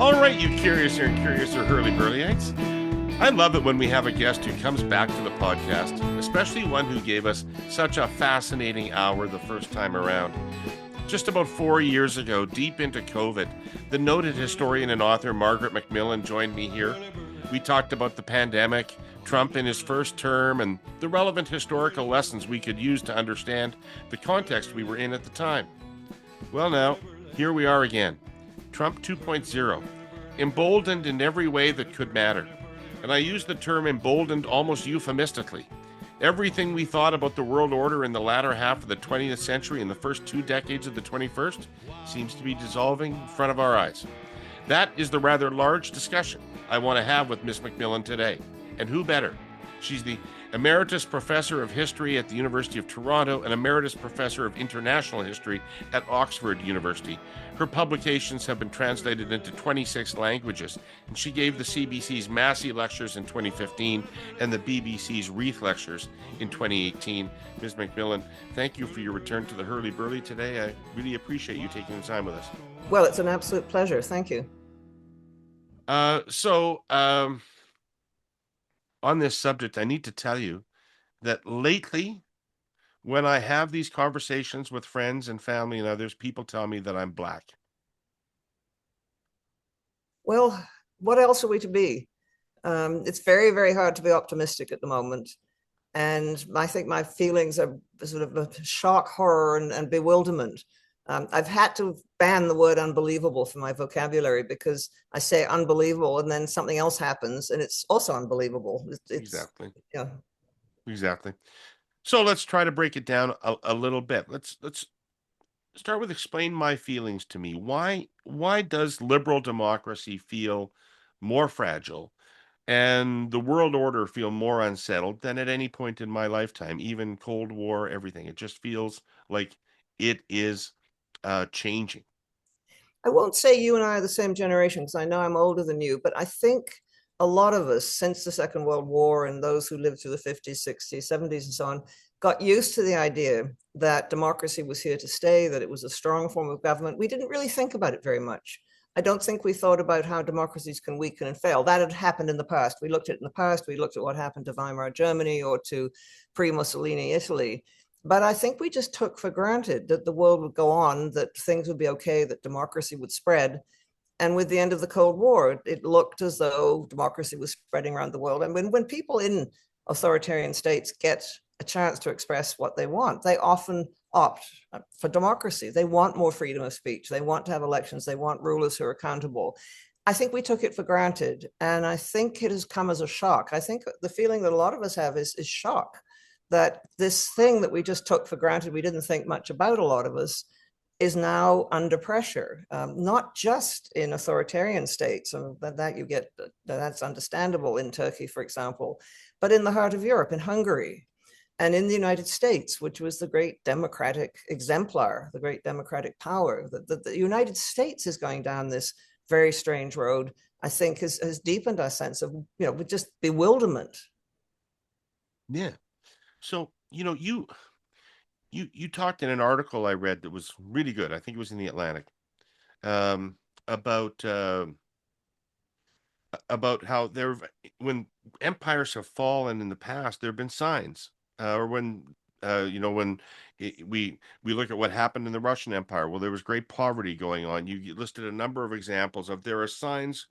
All right, you curiouser and curiouser Herle Burly-ites. I love it when we have a guest who comes back to the podcast, especially one who gave us such a fascinating hour the first time around. Just about 4 years ago, deep into COVID, the noted historian and author Margaret MacMillan joined me here. We talked about the pandemic, Trump in his first term, and the relevant historical lessons we could use to understand the context we were in at the time. Well, now, here we are again. Trump 2.0, emboldened in every way that could matter. And I use the term emboldened almost euphemistically. Everything we thought about the world order in the latter half of the 20th century and the first 2 decades of the 21st seems to be dissolving in front of our eyes. That is the rather large discussion I want to have with Ms. MacMillan today. And who better? She's the Emeritus Professor of History at the University of Toronto and Emeritus Professor of International History at Oxford University. Her publications have been translated into 26 languages, and she gave the CBC's Massey Lectures in 2015 and the BBC's Reith Lectures in 2018. Ms. MacMillan, thank you for your return to the Herle Burly today. I really appreciate you taking the time with us. Well, it's an absolute pleasure. Thank you. On this subject, I need to tell you that lately, when I have these conversations with friends and family and others, people tell me that I'm Black. Well, what else are we to be? It's very, very hard to be optimistic at the moment. And I think my feelings are sort of a shock, horror, and bewilderment. I've had to ban the word unbelievable from my vocabulary because I say unbelievable and then something else happens and it's also unbelievable. Exactly. Yeah. Exactly. So let's try to break it down a little bit. Let's start with explain my feelings to me. Why does liberal democracy feel more fragile and the world order feel more unsettled than at any point in my lifetime, even Cold War, everything? It just feels like it is changing. I won't say you and I are the same generation because I know I'm older than you, but I think a lot of us since the Second World War and those who lived through the 50s, 60s, 70s and so on got used to the idea that democracy was here to stay, that it was a strong form of government. We didn't really think about it very much. I don't think we thought about how democracies can weaken and fail. That had happened in the past. We looked at it in the past. We looked at what happened to Weimar Germany or to pre-Mussolini Italy. But I think we just took for granted that the world would go on, that things would be okay, that democracy would spread. And with the end of the Cold War, it looked as though democracy was spreading around the world. And when people in authoritarian states get a chance to express what they want, they often opt for democracy. They want more freedom of speech. They want to have elections. They want rulers who are accountable. I think we took it for granted. And I think it has come as a shock. I think the feeling that a lot of us have is shock, that this thing that we just took for granted, we didn't think much about, a lot of us, is now under pressure, not just in authoritarian states, and that you get, that's understandable in Turkey, for example, but in the heart of Europe, in Hungary, and in the United States, which was the great democratic exemplar, the great democratic power. The United States is going down this very strange road, I think has deepened our sense of, with just bewilderment. Yeah. So, you talked in an article I read that was really good. I think it was in the Atlantic, about how when empires have fallen in the past, there have been signs, or when we look at what happened in the Russian Empire. Well, there was great poverty going on. You listed a number of examples of there are signs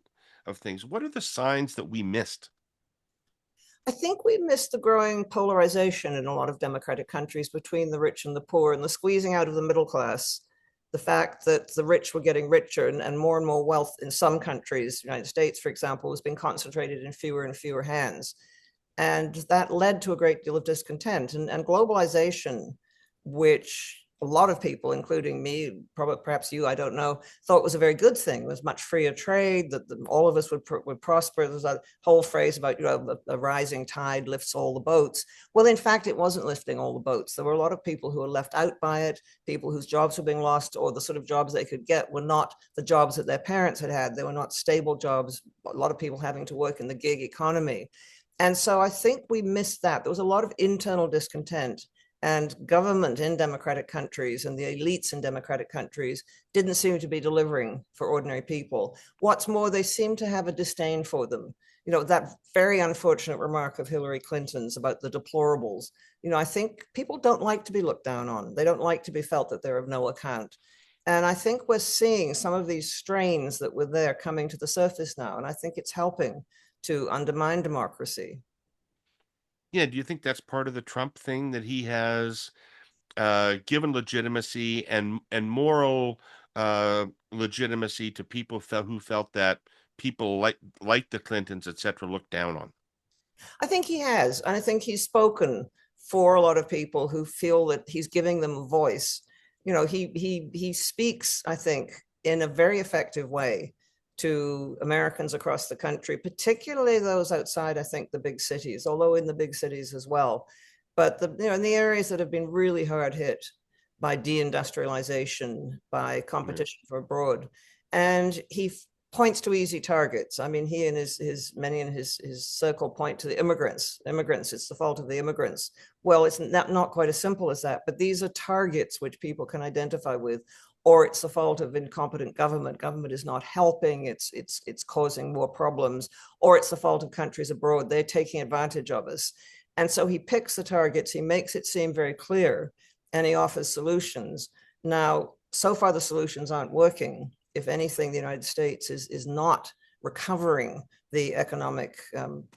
of things. What are the signs that we missed? I think we missed the growing polarization in a lot of democratic countries between the rich and the poor, and the squeezing out of the middle class. The fact that the rich were getting richer and more wealth in some countries, the United States, for example, was being concentrated in fewer and fewer hands. And that led to a great deal of discontent and globalization, which a lot of people, including me, probably perhaps you, I don't know, thought was a very good thing. It was much freer trade, that all of us would prosper. There's a whole phrase about, a rising tide lifts all the boats. Well, in fact, it wasn't lifting all the boats. There were a lot of people who were left out by it, people whose jobs were being lost, or the sort of jobs they could get were not the jobs that their parents had had. They were not stable jobs. A lot of people having to work in the gig economy. And so I think we missed that. There was a lot of internal discontent. And government in democratic countries and the elites in democratic countries didn't seem to be delivering for ordinary people. What's more, they seem to have a disdain for them. You know, that very unfortunate remark of Hillary Clinton's about the deplorables. You know, I think people don't like to be looked down on. They don't like to be felt that they're of no account. And I think we're seeing some of these strains that were there coming to the surface now. And I think it's helping to undermine democracy. Yeah, do you think that's part of the Trump thing, that he has given legitimacy and moral legitimacy to people who felt that people like the Clintons, etc., looked down on? I think he has. And I think he's spoken for a lot of people who feel that he's giving them a voice. You know, he speaks, I think, in a very effective way to Americans across the country, particularly those outside, I think, the big cities, although in the big cities as well. But in the areas that have been really hard hit by deindustrialization, by competition for abroad. And he points to easy targets. I mean, he and his many in his circle point to the immigrants. It's the fault of the immigrants. Well, it's not quite as simple as that, but these are targets which people can identify with. Or it's the fault of incompetent government. Government is not helping. It's causing more problems. Or it's the fault of countries abroad. They're taking advantage of us. And so he picks the targets. He makes it seem very clear, and he offers solutions. Now, so far the solutions aren't working. If anything, the United States is not recovering the economic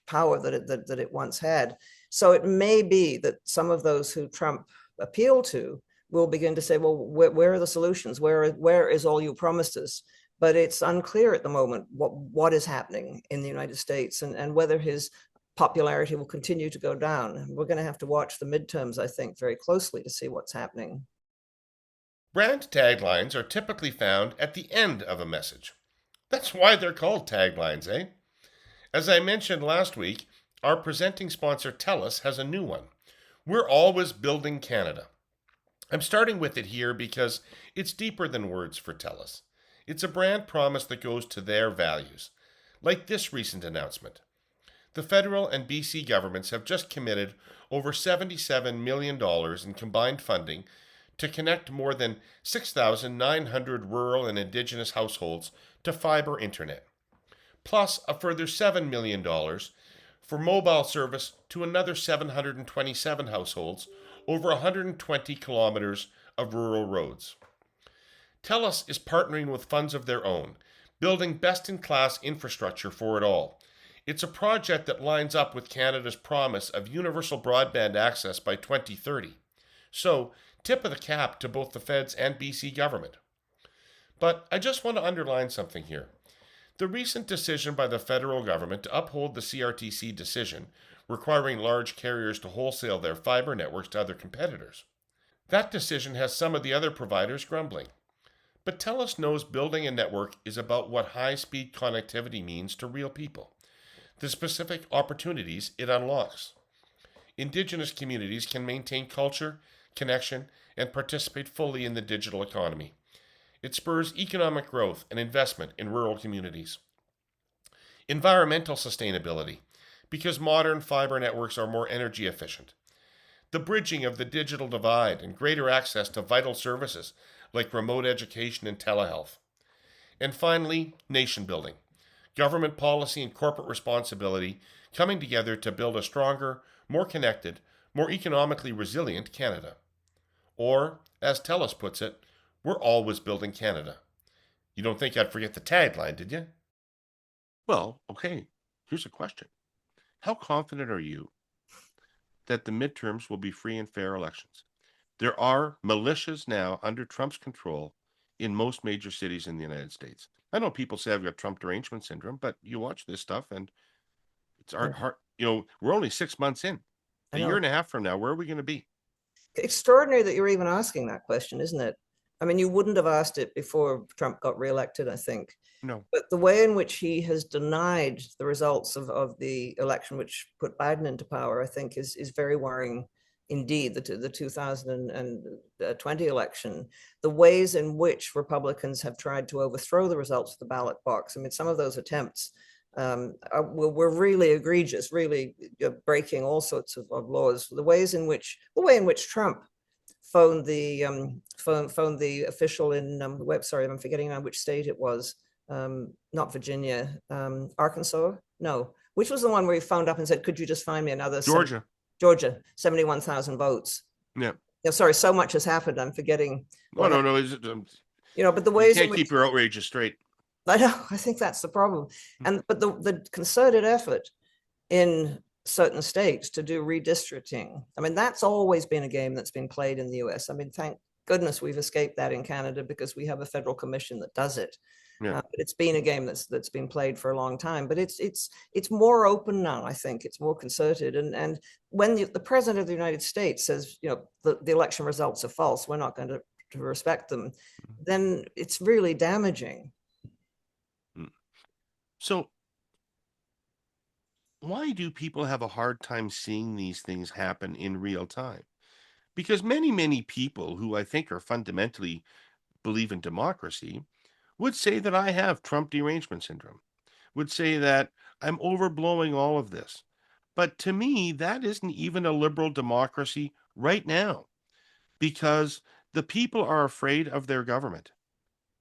power that it once had. So it may be that some of those who Trump appealed to will begin to say, well, where are the solutions? Where is all you promised us? But it's unclear at the moment what is happening in the United States and whether his popularity will continue to go down. We're going to have to watch the midterms, I think, very closely to see what's happening. Brand taglines are typically found at the end of a message. That's why they're called taglines, eh? As I mentioned last week, our presenting sponsor TELUS has a new one. We're always building Canada. I'm starting with it here because it's deeper than words for TELUS. It's a brand promise that goes to their values, like this recent announcement. The federal and BC governments have just committed over $77 million in combined funding to connect more than 6,900 rural and Indigenous households to fiber internet, plus a further $7 million for mobile service to another 727 households over 120 kilometers of rural roads. TELUS is partnering with funds of their own, building best-in-class infrastructure for it all. It's a project that lines up with Canada's promise of universal broadband access by 2030. So, tip of the cap to both the feds and BC government. But I just want to underline something here. The recent decision by the federal government to uphold the CRTC decision requiring large carriers to wholesale their fiber networks to other competitors. That decision has some of the other providers grumbling. But TELUS knows building a network is about what high-speed connectivity means to real people, the specific opportunities it unlocks. Indigenous communities can maintain culture, connection, and participate fully in the digital economy. It spurs economic growth and investment in rural communities. Environmental sustainability, because modern fiber networks are more energy efficient. The bridging of the digital divide and greater access to vital services like remote education and telehealth. And finally, nation building. Government policy and corporate responsibility coming together to build a stronger, more connected, more economically resilient Canada. Or, as TELUS puts it, we're always building Canada. You don't think I'd forget the tagline, did you? Well, okay, here's a question. How confident are you that the midterms will be free and fair elections? There are militias now under Trump's control in most major cities in the United States. I know people say I've got Trump derangement syndrome, but you watch this stuff and it's hard. We're only 6 months in. I A year know. and a half from now, where are we going to be? Extraordinary that you're even asking that question, isn't it? I mean, you wouldn't have asked it before Trump got reelected, I think. No. But the way in which he has denied the results of the election, which put Biden into power, I think is very worrying indeed. The 2020 election, the ways in which Republicans have tried to overthrow the results of the ballot box. I mean, some of those attempts were really egregious, really breaking all sorts of laws. The way in which Trump phoned the official in sorry, I'm forgetting now which state it was. Not Virginia, Arkansas. No, which was the one where he phoned up and said, "Could you just find me another Georgia? Georgia, 71,000 votes." Yeah. Yeah, sorry, so much has happened. I'm forgetting. No. But the You ways in can't which keep your outrages straight. I know, I think that's the problem. But the concerted effort in certain states to do redistricting, I mean, that's always been a game that's been played in the US. I mean, thank goodness we've escaped that in Canada because we have a federal commission that does it. Yeah. But it's been a game that's been played for a long time. But it's more open now. I think it's more concerted. And when the president of the United States says, the election results are false, we're not going to respect them, then it's really damaging. So why do people have a hard time seeing these things happen in real time? Because many people who I think are fundamentally believe in democracy would say that I have Trump derangement syndrome, would say that I'm overblowing all of this. But to me, that isn't even a liberal democracy right now, because the people are afraid of their government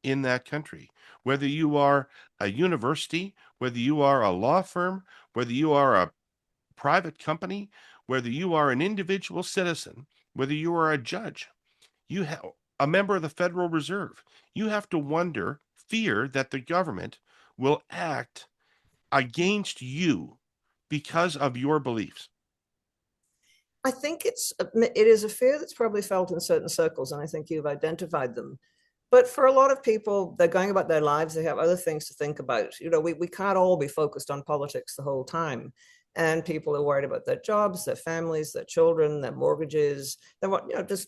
in that country. Whether you are a university, whether you are a law firm, whether you are a private company, whether you are an individual citizen, whether you are a judge, you have a member of the Federal Reserve, you have to fear that the government will act against you because of your beliefs. I think it is a fear that's probably felt in certain circles, and I think you've identified them. But for a lot of people, they're going about their lives. They have other things to think about. We can't all be focused on politics the whole time. And people are worried about their jobs, their families, their children, their mortgages. They're just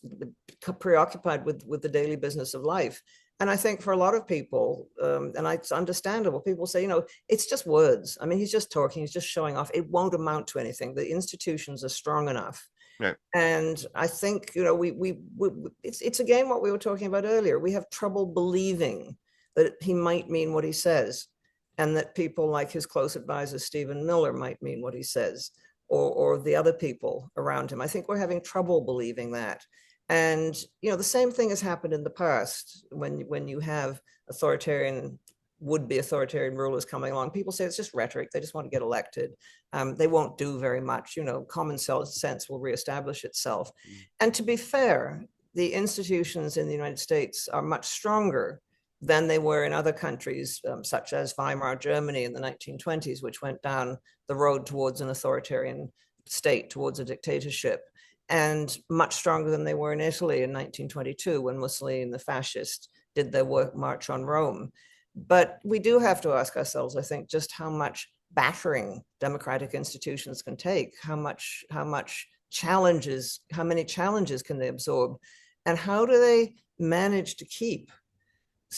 preoccupied with the daily business of life. And I think for a lot of people, and it's understandable, people say, it's just words. I mean, he's just talking, he's just showing off. It won't amount to anything. The institutions are strong enough. Right. And I think, it's again what we were talking about earlier. We have trouble believing that he might mean what he says, and that people like his close advisor, Stephen Miller, might mean what he says, or the other people around him. I think we're having trouble believing that. And, the same thing has happened in the past when you have would-be authoritarian rulers coming along. People say it's just rhetoric. They just want to get elected. They won't do very much. Common sense will reestablish itself. And to be fair, the institutions in the United States are much stronger than they were in other countries, such as Weimar Germany in the 1920s, which went down the road towards an authoritarian state, towards a dictatorship, and much stronger than they were in Italy in 1922 when Mussolini, the fascist, did their march on Rome. But we do have to ask ourselves, I think, just how much battering democratic institutions can take, how many challenges can they absorb, and how do they manage to keep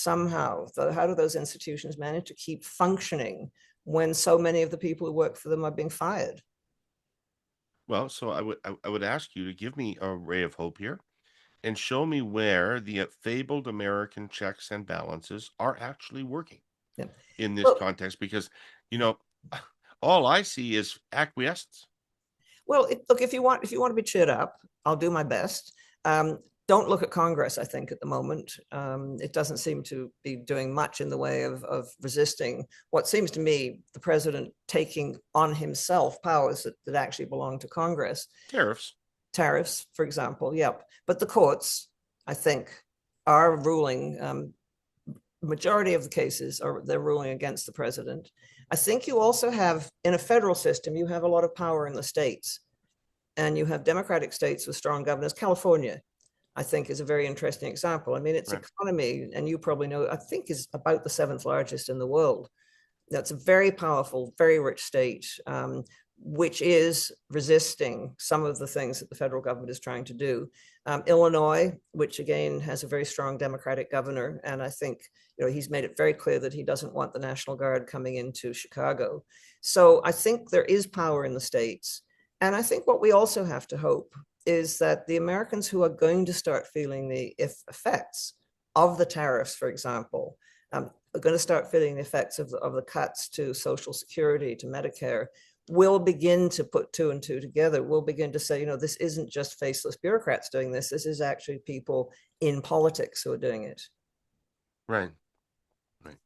how do those institutions manage to keep functioning when so many of the people who work for them are being fired? Well, so I would ask you to give me a ray of hope here and show me where the fabled American checks and balances are actually working in this context, because, all I see is acquiescence. Well, look, if you want to be cheered up, I'll do my best. Don't look at Congress, I think, at the moment. It doesn't seem to be doing much in the way of resisting what seems to me the president taking on himself powers that actually belong to Congress. Tariffs, for example, yep. But the courts, I think, are ruling, majority of the cases they're ruling against the president. I think you also have, in a federal system, you have a lot of power in the states. And you have democratic states with strong governors. California, I think, is a very interesting example. I mean, its economy, and you probably know, I think is about the 7th largest in the world. That's a very powerful, very rich state, which is resisting some of the things that the federal government is trying to do. Illinois, which again has a very strong Democratic governor, and I think he's made it very clear that he doesn't want the National Guard coming into Chicago. So I think there is power in the states. And I think what we also have to hope is that the Americans who are going to start feeling the effects of the tariffs, for example, are going to start feeling the effects of the cuts to Social Security, to Medicare, will begin to put two and two together. We'll begin to say, this isn't just faceless bureaucrats doing this. This is actually people in politics who are doing it. Right. Right.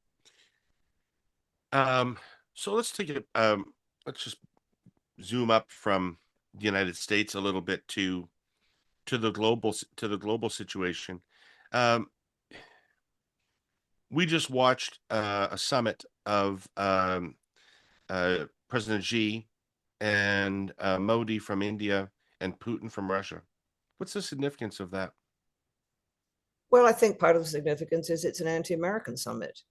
So let's take it. Let's just zoom up from the United States a little bit to the global situation. Um, we just watched a summit of President Xi and Modi from India and Putin from Russia. What's the significance of that? Well, I think part of the significance is it's an anti-American summit.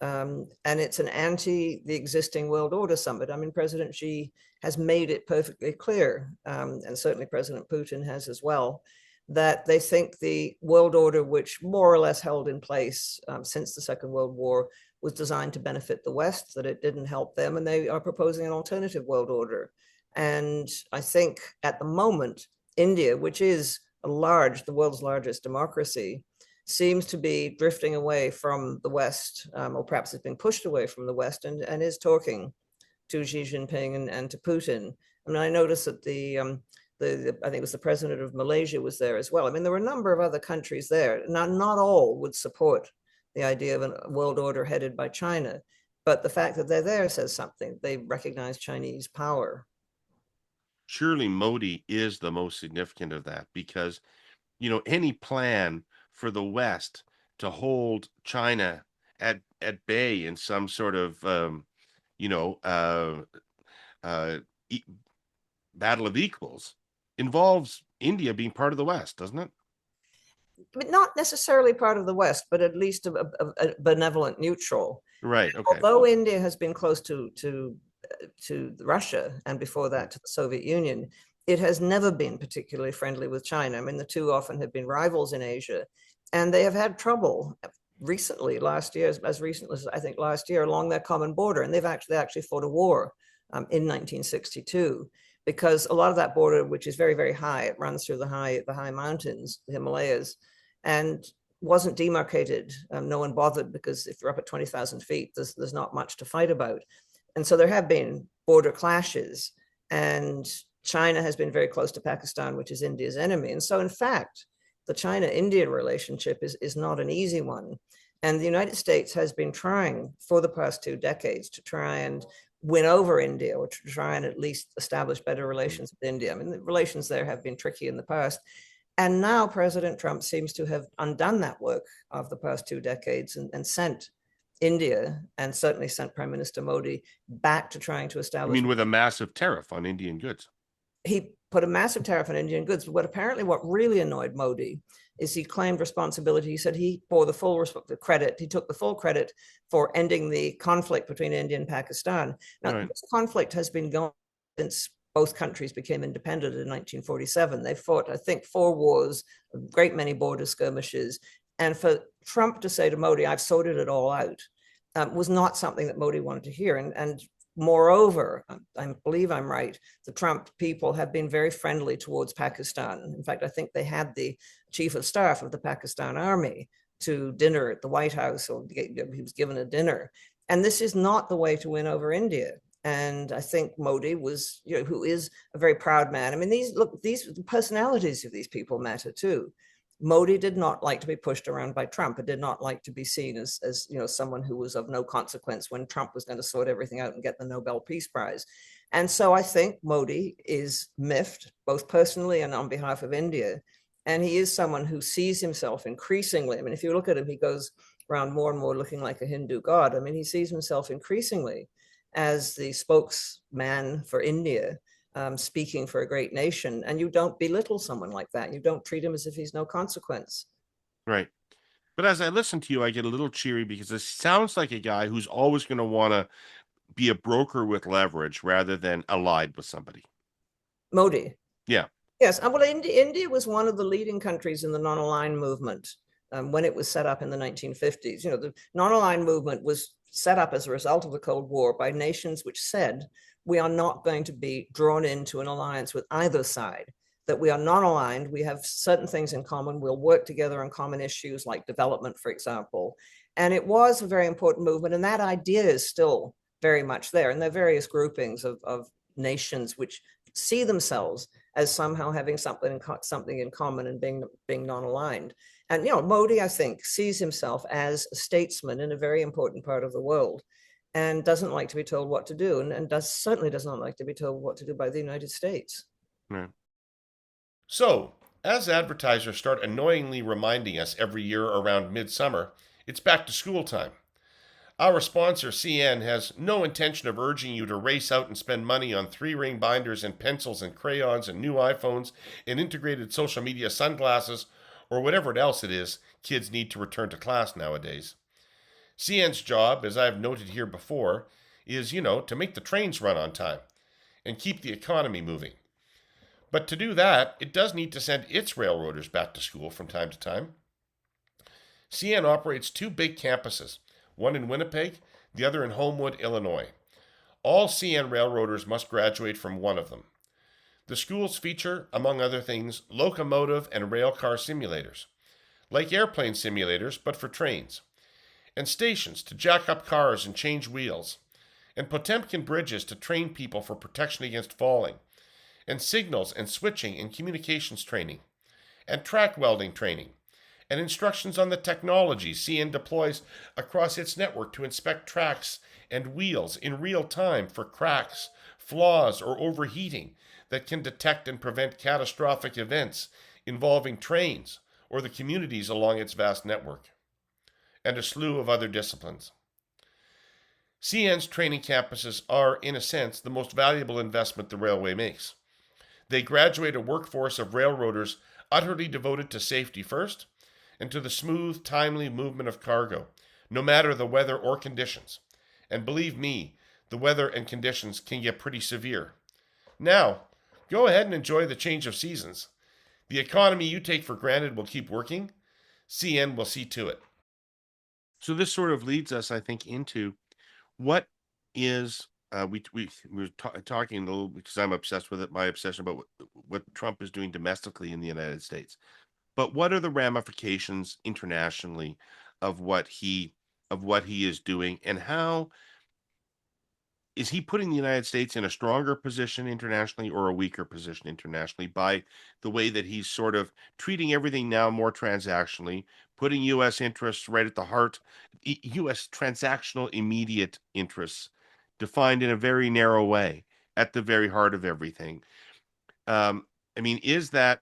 And it's an the existing world order summit. I mean, President Xi has made it perfectly clear, and certainly President Putin has as well, that they think the world order, which more or less held in place since the Second World War, was designed to benefit the West, that it didn't help them, and they are proposing an alternative world order. And I think at the moment, India, which is the world's largest democracy, seems to be drifting away from the West, or perhaps has been pushed away from the West, and is talking to Xi Jinping and to Putin. I mean, I noticed that I think it was the president of Malaysia was there as well. I mean, there were a number of other countries there. Now, not all would support the idea of a world order headed by China, but the fact that they're there says something. They recognize Chinese power. Surely Modi is the most significant of that, because, any plan for the West to hold China at bay in some sort of battle of equals involves India being part of the West, doesn't it? But not necessarily part of the West, but at least a benevolent neutral. Right. Okay. Although India has been close to Russia, and before that to the Soviet Union, it has never been particularly friendly with China. I mean, the two often have been rivals in Asia, and they have had trouble recently, as recently as I think last year, along their common border. And they actually fought a war in 1962, because a lot of that border, which is very, very high, it runs through the high mountains, the Himalayas, and wasn't demarcated. No one bothered, because if you're up at 20,000 feet, there's not much to fight about. And so there have been border clashes, and China has been very close to Pakistan, which is India's enemy. And so, in fact, the China-India relationship is not an easy one. And the United States has been trying for the past 2 decades to try and win over India, or to try and at least establish better relations with India. I mean, the relations there have been tricky in the past. And now President Trump seems to have undone that work of the past 2 decades and sent India, and certainly sent Prime Minister Modi, back to trying to establish. I mean, with a massive tariff on Indian goods. He put a massive tariff on Indian goods. But what really annoyed Modi is he claimed responsibility. He said he bore the full credit. He took the full credit for ending the conflict between India and Pakistan. Now, right. This conflict has been going since both countries became independent in 1947. They fought, I think, 4 wars, a great many border skirmishes. And for Trump to say to Modi, "I've sorted it all out," was not something that Modi wanted to hear. And moreover, I believe I'm right, the Trump people have been very friendly towards Pakistan. In fact, I think they had the chief of staff of the Pakistan army to dinner at the White House, or he was given a dinner. And this is not the way to win over India. And I think Modi was, who is a very proud man. I mean, these personalities of these people matter too. Modi did not like to be pushed around by Trump. It did not like to be seen as someone who was of no consequence when Trump was going to sort everything out and get the Nobel Peace Prize. And so I think Modi is miffed, both personally and on behalf of India. And he is someone who sees himself increasingly. I mean, if you look at him, he goes around more and more looking like a Hindu god. I mean, he sees himself increasingly as the spokesman for India, speaking for a great nation. And you don't belittle someone like that. You don't treat him as if he's no consequence. Right. But as I listen to you, I get a little cheery, because it sounds like a guy who's always going to want to be a broker with leverage rather than allied with somebody. Modi. Yeah. Yes. Well, India was one of the leading countries in the non-aligned movement when it was set up in the 1950s. The non-aligned movement was set up as a result of the Cold War by nations which said, we are not going to be drawn into an alliance with either side. that we are non-aligned. We have certain things in common. We'll work together on common issues like development, for example. And it was a very important movement. And that idea is still very much there. And there are various groupings of nations which see themselves as somehow having something in common and being non-aligned. And, Modi, I think, sees himself as a statesman in a very important part of the world and doesn't like to be told what to do, and certainly does not like to be told what to do by the United States. Right. So, as advertisers start annoyingly reminding us every year around midsummer, it's back to school time. Our sponsor, CN, has no intention of urging you to race out and spend money on 3-ring binders and pencils and crayons and new iPhones and integrated social media sunglasses or whatever else it is kids need to return to class nowadays. CN's job, as I've noted here before, is, to make the trains run on time and keep the economy moving. But to do that, it does need to send its railroaders back to school from time to time. CN operates 2 big campuses, one in Winnipeg, the other in Homewood, Illinois. All CN railroaders must graduate from one of them. The schools feature, among other things, locomotive and rail car simulators, like airplane simulators, but for trains, and stations to jack up cars and change wheels, and Potemkin bridges to train people for protection against falling, and signals and switching and communications training, and track welding training, and instructions on the technology CN deploys across its network to inspect tracks and wheels in real time for cracks, flaws, or overheating that can detect and prevent catastrophic events involving trains or the communities along its vast network, and a slew of other disciplines. CN's training campuses are, in a sense, the most valuable investment the railway makes. They graduate a workforce of railroaders utterly devoted to safety first and to the smooth, timely movement of cargo, no matter the weather or conditions. And believe me, the weather and conditions can get pretty severe. Now, go ahead and enjoy the change of seasons. The economy you take for granted will keep working. CN will see to it. So this sort of leads us, I think, into what is we were talking a little, because I'm obsessed with it. My obsession about what Trump is doing domestically in the United States, but what are the ramifications internationally of what he is doing, and how is he putting the United States in a stronger position internationally or a weaker position internationally by the way that he's sort of treating everything now more transactionally, putting U.S. interests right at the heart, U.S. transactional immediate interests defined in a very narrow way at the very heart of everything. I mean, is that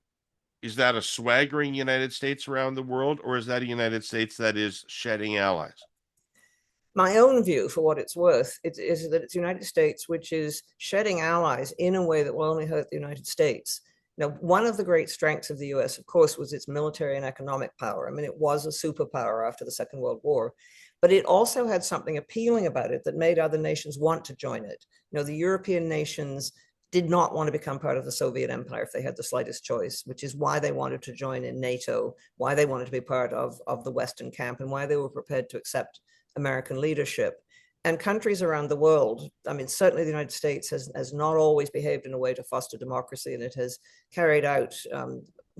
a swaggering United States around the world, or is that a United States that is shedding allies? My own view, for what it's worth, is that it's the United States which is shedding allies in a way that will only hurt the United States. Now, one of the great strengths of the US, of course, was its military and economic power. I mean, it was a superpower after the Second World War, but it also had something appealing about it that made other nations want to join it. The European nations did not want to become part of the Soviet Empire if they had the slightest choice, which is why they wanted to join in NATO, why they wanted to be part of the Western camp, and why they were prepared to accept American leadership. And countries around the world, I mean, certainly the United States has not always behaved in a way to foster democracy, and it has carried out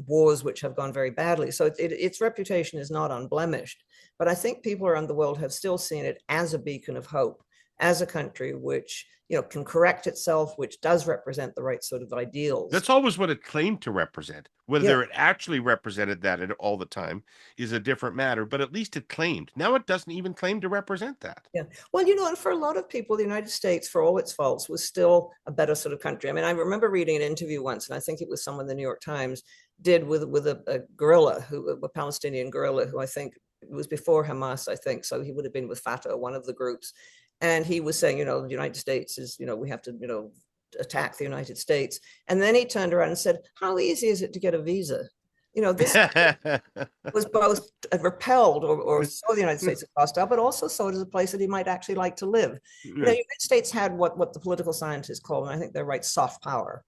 wars which have gone very badly. So its reputation is not unblemished. But I think people around the world have still seen it as a beacon of hope, as a country which can correct itself, which does represent the right sort of ideals. That's always what it claimed to represent. Whether it actually represented that all the time is a different matter, but at least it claimed. Now it doesn't even claim to represent that. Yeah. Well, and for a lot of people, the United States, for all its faults, was still a better sort of country. I mean, I remember reading an interview once, and I think it was someone the New York Times did with a guerrilla, a Palestinian guerrilla, who I think it was before Hamas, I think. So he would have been with Fatah, one of the groups. And he was saying, the United States is, we have to, attack the United States. And then he turned around and said, how easy is it to get a visa? This was both repelled or saw the United States as hostile, but also saw it as a place that he might actually like to live. The United States had what the political scientists call, and I think they're right, soft power.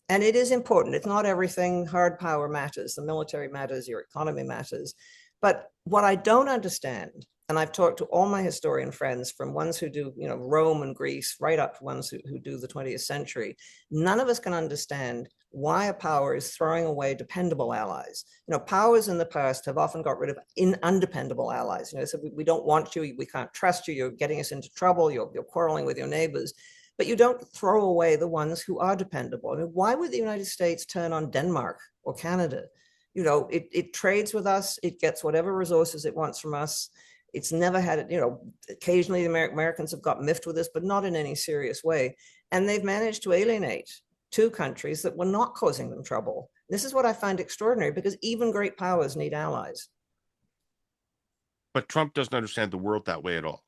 And it is important. It's not everything. Hard power matters. The military matters. Your economy matters. But what I don't understand and I've talked to all my historian friends, from ones who do, Rome and Greece, right up to ones who do the 20th century. None of us can understand why a power is throwing away dependable allies. Powers in the past have often got rid of undependable allies. So we don't want you, we can't trust you, you're getting us into trouble, you're quarreling with your neighbors. But you don't throw away the ones who are dependable. I mean, why would the United States turn on Denmark or Canada? It trades with us, it gets whatever resources it wants from us. It's never had it, occasionally the Americans have got miffed with this, but not in any serious way. And they've managed to alienate two countries that were not causing them trouble. This is what I find extraordinary, because even great powers need allies. But Trump doesn't understand the world that way at all.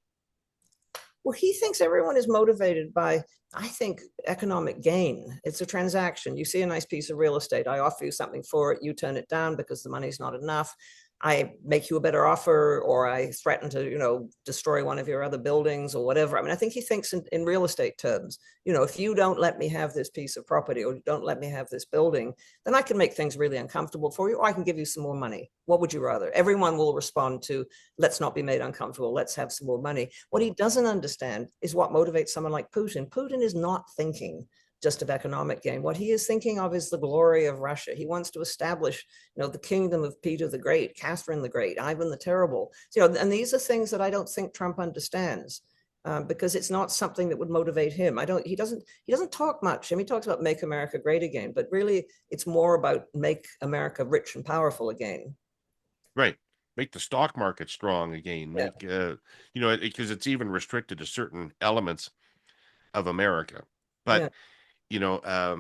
Well, he thinks everyone is motivated by, I think, economic gain. It's a transaction. You see a nice piece of real estate. I offer you something for it. You turn it down because the money's not enough. I make you a better offer, or I threaten to, destroy one of your other buildings or whatever. I mean, I think he thinks in real estate terms. If you don't let me have this piece of property, or don't let me have this building, then I can make things really uncomfortable for you, or I can give you some more money. What would you rather? Everyone will respond to, let's not be made uncomfortable, let's have some more money. What he doesn't understand is what motivates someone like Putin. Putin is not thinking just of economic gain. What he is thinking of is the glory of Russia. He wants to establish, the kingdom of Peter the Great, Catherine the Great, Ivan the Terrible. So, and these are things that I don't think Trump understands, because it's not something that would motivate him. He doesn't talk much. I mean, he talks about make America great again, but really it's more about make America rich and powerful again. Right. Make the stock market strong again. Yeah. Make, because it's even restricted to certain elements of America. But Yeah. you know, I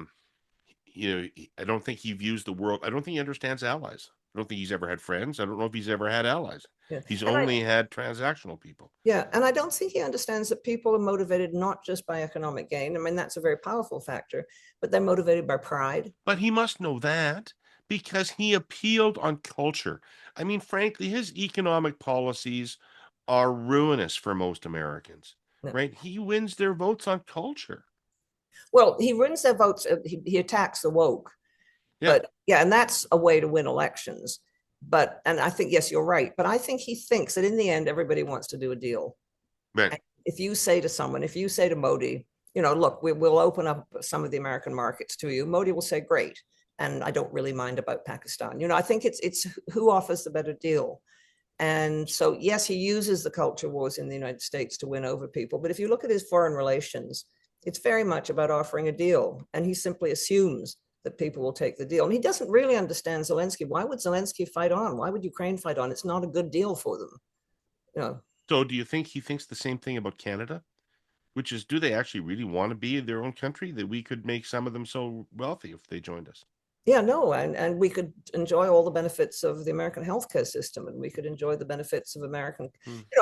don't think he views the world. I don't think he understands allies. I don't think he's ever had friends. I don't know if he's ever had allies. Yeah. He's only had transactional people. Yeah, and I don't think he understands that people are motivated not just by economic gain. I mean, that's a very powerful factor, but they're motivated by pride. But he must know that because he appealed on culture. I mean, frankly, his economic policies are ruinous for most Americans, Yeah. right? He wins their votes on culture. Well, he wins their votes. He attacks the woke, Yeah, but yeah, and that's a way to win elections. But, and I think, yes, you're right. But I think he thinks that in the end, everybody wants to do a deal. right. And if you say to someone, if you say to Modi, look, we'll open up some of the American markets to you, Modi will say, great. And I don't really mind about Pakistan. I think it's who offers the better deal. And so, yes, he uses the culture wars in the United States to win over people. But if you look at his foreign relations, it's very much about offering a deal. And he simply assumes that people will take the deal. And he doesn't really understand Zelensky. Why would Zelensky fight on? Why would Ukraine fight on? It's not a good deal for them. So do you think he thinks the same thing about Canada? Which is, do they actually really want to be in their own country? That we could make some of them so wealthy if they joined us. Yeah, no, and we could enjoy all the benefits of the American healthcare system, and we could enjoy the benefits of American.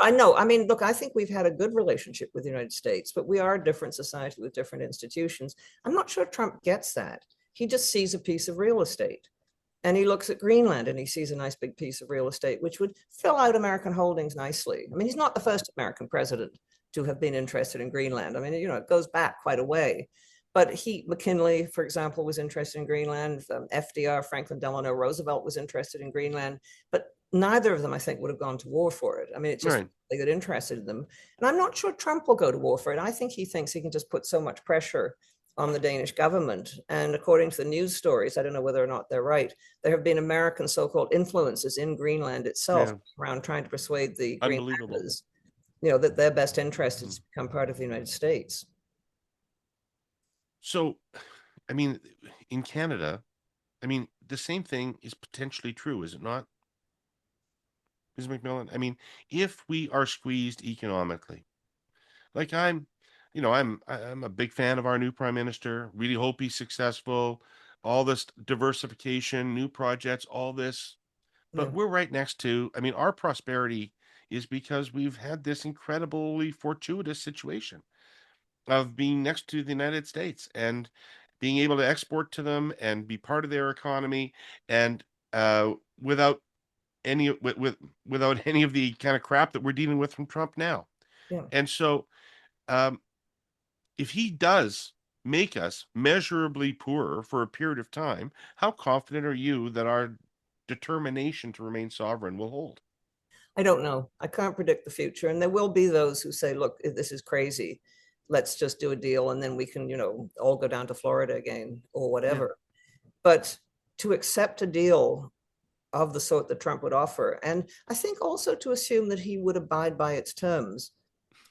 I know. I mean, look, I think we've had a good relationship with the United States, but we are a different society with different institutions. I'm not sure Trump gets that. He just sees a piece of real estate, and he looks at Greenland and he sees a nice big piece of real estate, which would fill out American holdings nicely. I mean, he's not the first American president to have been interested in Greenland. I mean, it goes back quite a way. But McKinley, for example, was interested in Greenland. FDR, Franklin Delano Roosevelt, was interested in Greenland. But neither of them, I think, would have gone to war for it. I mean, it's just they got interested in them. And I'm not sure Trump will go to war for it. I think he thinks he can just put so much pressure on the Danish government. And according to the news stories, I don't know whether or not they're right, there have been American so-called influences in Greenland itself around trying to persuade the Greenlanders, that their best interest is to become part of the United States. So, I mean, in Canada, I mean, the same thing is potentially true, is it not? Ms. MacMillan? I mean, if we are squeezed economically, like I'm a big fan of our new prime minister, really hope he's successful, all this diversification, new projects, all this. But we're right next to, I mean, our prosperity is because we've had this incredibly fortuitous situation of being next to the United States and being able to export to them and be part of their economy, and without without any of the kind of crap that we're dealing with from Trump now. Yeah. And so if he does make us measurably poorer for a period of time, how confident are you that our determination to remain sovereign will hold? I don't know. I can't predict the future. And there will be those who say, look, this is crazy. Let's just do a deal and then we can, all go down to Florida again or Yeah. whatever. But to accept a deal of the sort that Trump would offer, and I think also to assume that he would abide by its terms,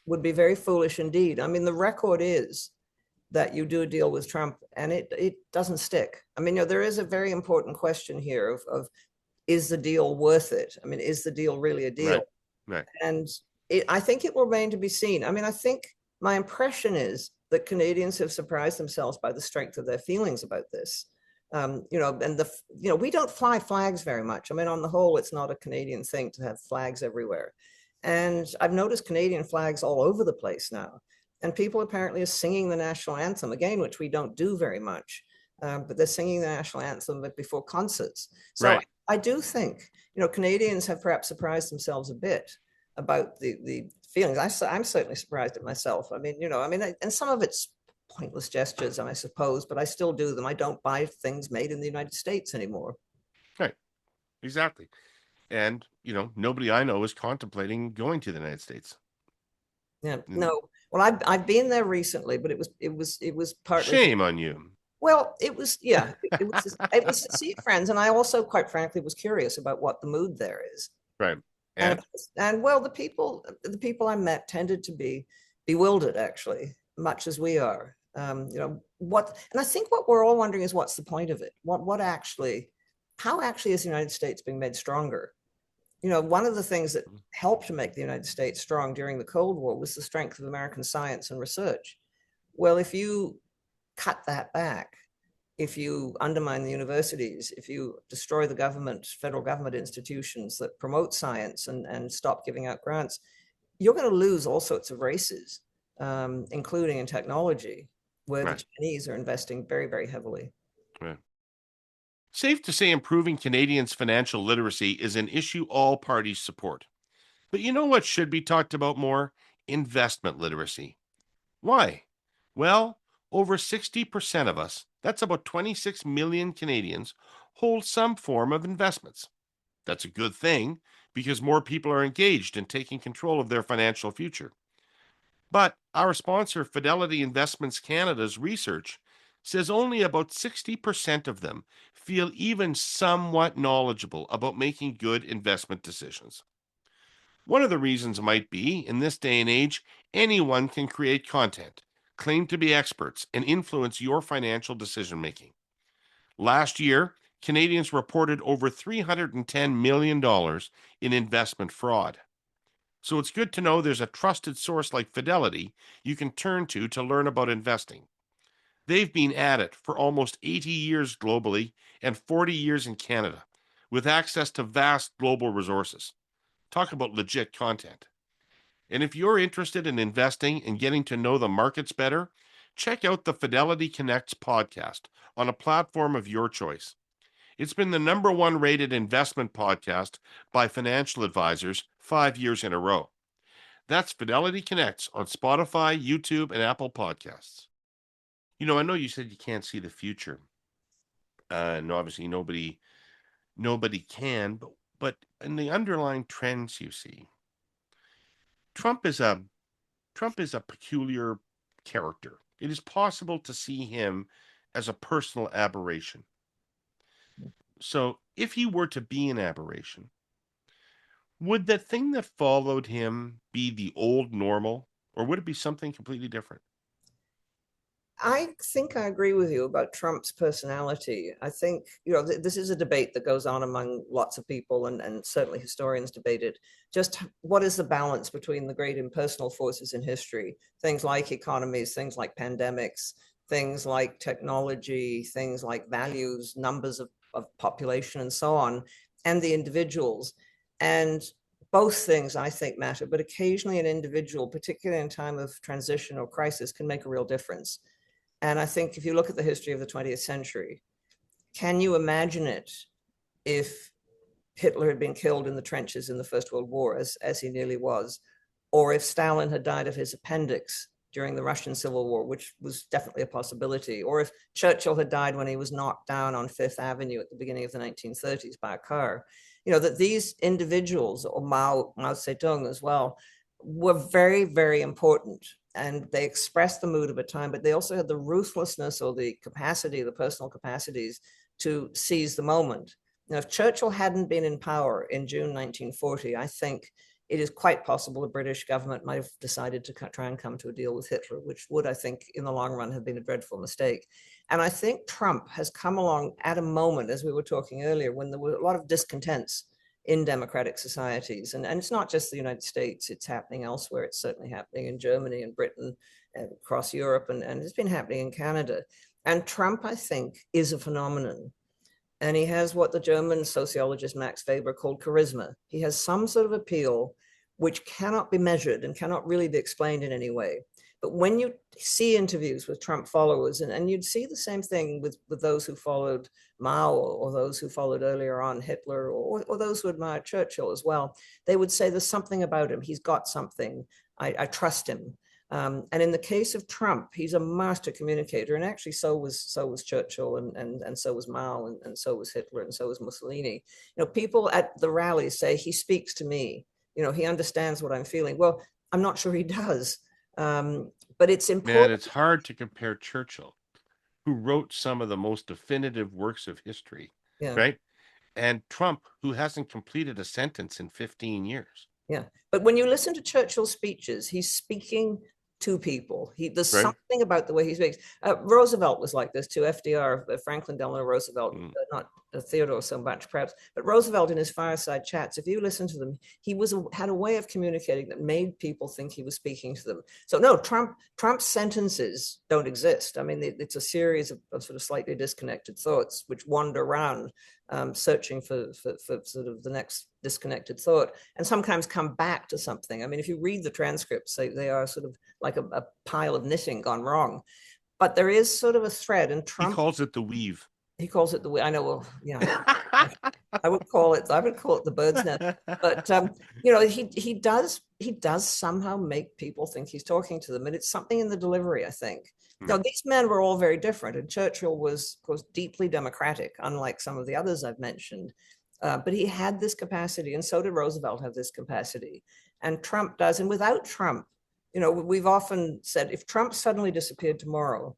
would be very foolish indeed. I mean, the record is that you do a deal with Trump and it doesn't stick. I mean, there is a very important question here of is the deal worth it? I mean, is the deal really a deal? Right. And I think it will remain to be seen. I mean, I think my impression is that Canadians have surprised themselves by the strength of their feelings about this. And we don't fly flags very much. I mean, on the whole, it's not a Canadian thing to have flags everywhere. And I've noticed Canadian flags all over the place now. And people apparently are singing the national anthem again, which we don't do very much. But they're singing the national anthem before concerts. So Right. I do think, Canadians have perhaps surprised themselves a bit about the feelings. I'm certainly surprised at myself. I mean, and some of it's pointless gestures, I suppose, but I still do them. I don't buy things made in the United States anymore. Right. Exactly. And, nobody I know is contemplating going to the United States. Yeah, no. Well, I've been there recently, but it was partly Shame on you. Well, it was it was to see friends, and I also, quite frankly, was curious about what the mood there is. Right. And well, the people I met tended to be bewildered, actually, much as we are. And I think what we're all wondering is what's the point of it? How actually is the United States being made stronger? One of the things that helped to make the United States strong during the Cold War was the strength of American science and research. Well, if you cut that back, if you undermine the universities, if you destroy the federal government institutions that promote science and stop giving out grants, you're going to lose all sorts of races, including in technology, where the Chinese are investing very, very heavily. Right. Safe to say improving Canadians' financial literacy is an issue all parties support. But you know what should be talked about more? Investment literacy. Why? Well, over 60% of us, that's about 26 million Canadians, hold some form of investments. That's a good thing because more people are engaged in taking control of their financial future. But our sponsor, Fidelity Investments Canada's research says only about 60% of them feel even somewhat knowledgeable about making good investment decisions. One of the reasons might be, in this day and age, anyone can create content, claim to be experts, and influence your financial decision making. Last year, Canadians reported over $310 million in investment fraud. So it's good to know there's a trusted source like Fidelity you can turn to learn about investing. They've been at it for almost 80 years globally and 40 years in Canada, with access to vast global resources. Talk about legit content. And if you're interested in investing and getting to know the markets better, check out the Fidelity Connects podcast on a platform of your choice. It's been the #1 rated investment podcast by financial advisors 5 years in a row. That's Fidelity Connects on Spotify, YouTube, and Apple Podcasts. I know you said you can't see the future. And obviously nobody can, but in the underlying trends you see, Trump is a peculiar character. It is possible to see him as a personal aberration. So if he were to be an aberration, would the thing that followed him be the old normal, or would it be something completely different? I think I agree with you about Trump's personality. I think, this is a debate that goes on among lots of people, and certainly historians debate it. Just what is the balance between the great impersonal forces in history, things like economies, things like pandemics, things like technology, things like values, numbers of population, and so on, and the individuals. And both things, I think, matter, but occasionally an individual, particularly in time of transition or crisis, can make a real difference. And I think if you look at the history of the 20th century, can you imagine it if Hitler had been killed in the trenches in the First World War, as he nearly was, or if Stalin had died of his appendix during the Russian Civil War, which was definitely a possibility, or if Churchill had died when he was knocked down on Fifth Avenue at the beginning of the 1930s by a car? that these individuals, or Mao Zedong as well, were very, very important. And they expressed the mood of a time, but they also had the ruthlessness or the capacity, the personal capacities to seize the moment. Now, if Churchill hadn't been in power in June 1940, I think it is quite possible the British government might have decided to try and come to a deal with Hitler, which would, I think, in the long run have been a dreadful mistake. And I think Trump has come along at a moment, as we were talking earlier, when there were a lot of discontents in democratic societies. And it's not just the United States, it's happening elsewhere. It's certainly happening in Germany and Britain, across Europe, and it's been happening in Canada. And Trump, I think, is a phenomenon. And he has what the German sociologist Max Weber called charisma. He has some sort of appeal which cannot be measured and cannot really be explained in any way. But when you see interviews with Trump followers, and you'd see the same thing with those who followed Mao, or those who followed earlier on Hitler, or those who admired Churchill as well, they would say there's something about him. He's got something. I trust him. And in the case of Trump, he's a master communicator, and actually so was Churchill, and so was Mao, and so was Hitler, and so was Mussolini. People at the rallies say he speaks to me. He understands what I'm feeling. Well, I'm not sure he does, but it's important. Man, it's hard to compare Churchill, who wrote some of the most definitive works of history, right? And Trump, who hasn't completed a sentence in 15 years. Yeah, but when you listen to Churchill's speeches, he's speaking to people. There's something about the way he speaks. Roosevelt was like this too. FDR, Franklin Delano Roosevelt, not Theodore so much perhaps, but Roosevelt in his fireside chats, if you listen to them, he had a way of communicating that made people think he was speaking to them. So no, Trump's sentences don't exist. I mean, it's a series of sort of slightly disconnected thoughts which wander around, searching for sort of the next disconnected thought, and sometimes come back to something. I mean, if you read the transcripts, they are sort of like a pile of knitting gone wrong, but there is sort of a thread. And Trump, he calls it the weave. He calls it the weave. I know. Well, yeah, I would call it the bird's nest. But he does somehow make people think he's talking to them, and it's something in the delivery, I think. Now, these men were all very different, and Churchill was, of course, deeply democratic, unlike some of the others I've mentioned. But he had this capacity, and so did Roosevelt have this capacity. And Trump does. And without Trump, we've often said, if Trump suddenly disappeared tomorrow,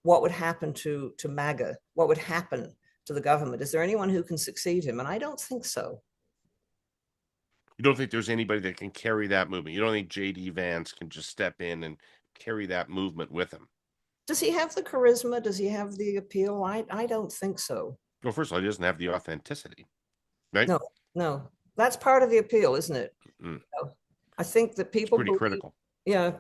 what would happen to MAGA? What would happen to the government? Is there anyone who can succeed him? And I don't think so. You don't think there's anybody that can carry that movement? You don't think J.D. Vance can just step in and carry that movement with him? Does he have the charisma? Does he have the appeal? I don't think so. Well, first of all, he doesn't have the authenticity, right? No. That's part of the appeal, isn't it? I think that people it's pretty critical. Yeah,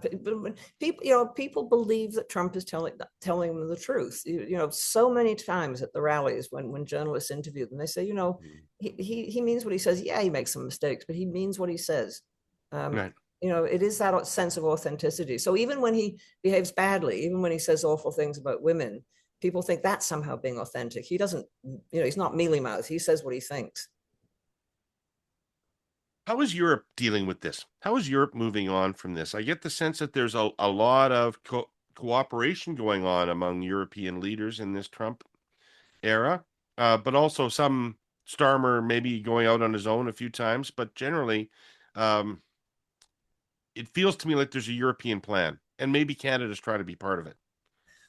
people believe that Trump is telling them the truth. So many times at the rallies when journalists interview them, they say, he means what he says. Yeah, he makes some mistakes, but he means what he says. Right. It is that sense of authenticity. So even when he behaves badly, even when he says awful things about women, people think that's somehow being authentic. He doesn't, he's not mealy mouth. He says what he thinks. How is Europe dealing with this? How is Europe moving on from this? I get the sense that there's a lot of cooperation going on among European leaders in this Trump era, but also some Starmer maybe going out on his own a few times. But generally, it feels to me like there's a European plan, and maybe Canada's trying to be part of it.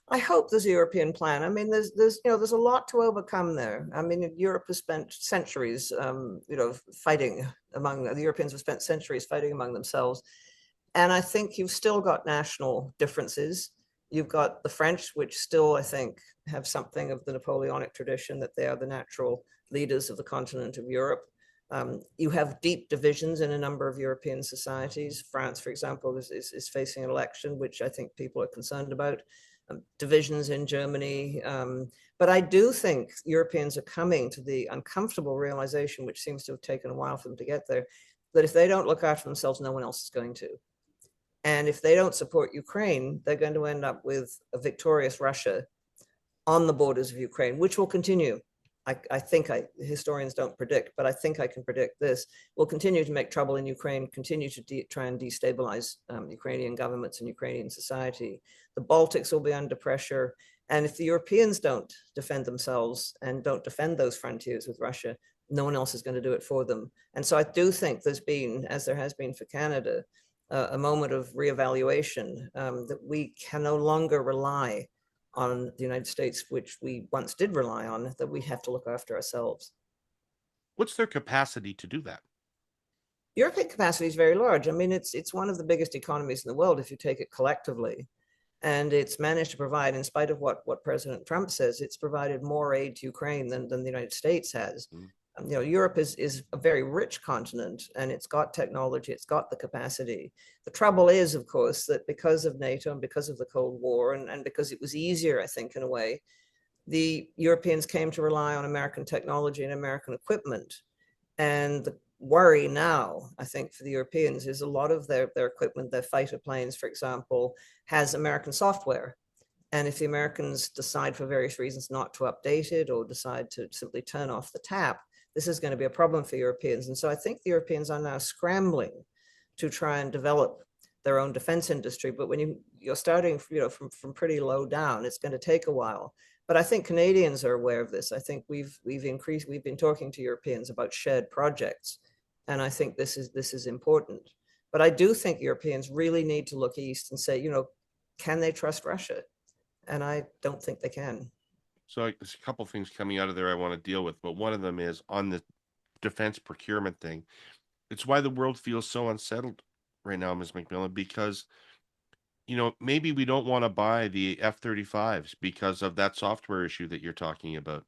I hope there's a European plan. I mean, there's a lot to overcome there. I mean, Europe has spent centuries, fighting the Europeans have spent centuries fighting among themselves. And I think you've still got national differences. You've got the French, which still, I think, have something of the Napoleonic tradition, that they are the natural leaders of the continent of Europe. You have deep divisions in a number of European societies. France, for example, is facing an election, which I think people are concerned about. Divisions in Germany. But I do think Europeans are coming to the uncomfortable realization, which seems to have taken a while for them to get there, that if they don't look after themselves, no one else is going to. And if they don't support Ukraine, they're going to end up with a victorious Russia on the borders of Ukraine, which will continue. I think historians don't predict, but I think I can predict this. Will continue to make trouble in Ukraine, continue to try and destabilize Ukrainian governments and Ukrainian society. The Baltics will be under pressure. And if the Europeans don't defend themselves and don't defend those frontiers with Russia, no one else is going to do it for them. And so I do think there's been, as there has been for Canada, a moment of reevaluation, that we can no longer rely on the United States, which we once did rely on, that we have to look after ourselves. What's their capacity to do that? European capacity is very large. I mean, it's one of the biggest economies in the world if you take it collectively. And it's managed to provide, in spite of what President Trump says, it's provided more aid to Ukraine than the United States has. Mm. Europe is a very rich continent, and it's got technology, it's got the capacity. The trouble is, of course, that because of NATO and because of the Cold War, and because it was easier, I think, in a way, the Europeans came to rely on American technology and American equipment. And the worry now, I think, for the Europeans is a lot of their equipment, their fighter planes, for example, has American software. And if the Americans decide for various reasons not to update it or decide to simply turn off the tap, this is going to be a problem for Europeans. And so I think the Europeans are now scrambling to try and develop their own defense industry. But when you're starting from pretty low down, it's going to take a while. But I think Canadians are aware of this. I think we've been talking to Europeans about shared projects. And I think this is important. But I do think Europeans really need to look east and say, can they trust Russia? And I don't think they can. So there's a couple of things coming out of there I want to deal with, but one of them is on the defense procurement thing. It's why the world feels so unsettled right now, Ms. MacMillan, because, maybe we don't want to buy the F-35s because of that software issue that you're talking about.